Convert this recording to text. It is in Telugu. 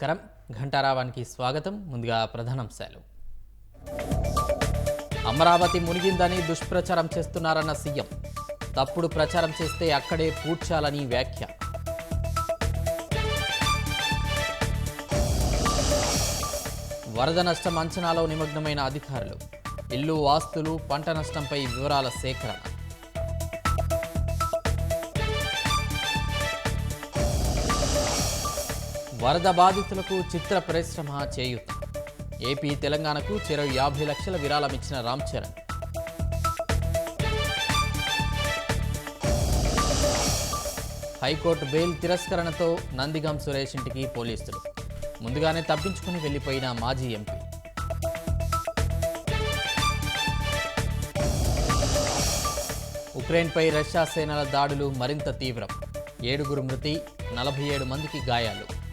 నమస్కారం. ఘంటారావానికి స్వాగతం. ముందుగా ప్రధానాంశాలు. అమరావతి మునిగిందని దుష్ప్రచారం చేస్తున్నారన్న సీఎం. తప్పుడు ప్రచారం చేస్తే అక్కడే పూడ్చాలని వ్యాఖ్య. వరద నష్టం అంచనాలో నిమగ్నమైన అధికారులు. ఇల్లు, ఆస్తులు, పంట నష్టంపై వివరాల సేకరణ. వరద బాధితులకు చిత్ర పరిశ్రమ చేయూత. ఏపీ, తెలంగాణకు చెరో 50 లక్షల విరాళం ఇచ్చిన రామ్ చరణ్. హైకోర్టు బెయిల్ తిరస్కరణతో నందిగం సురేష్ ఇంటికి పోలీసులు. ముందుగానే తప్పించుకుని వెళ్లిపోయిన మాజీ ఎంపీ. ఉక్రెయిన్పై రష్యా సేనల దాడులు మరింత తీవ్రం. 7 మృతి, 47 మందికి గాయాలు.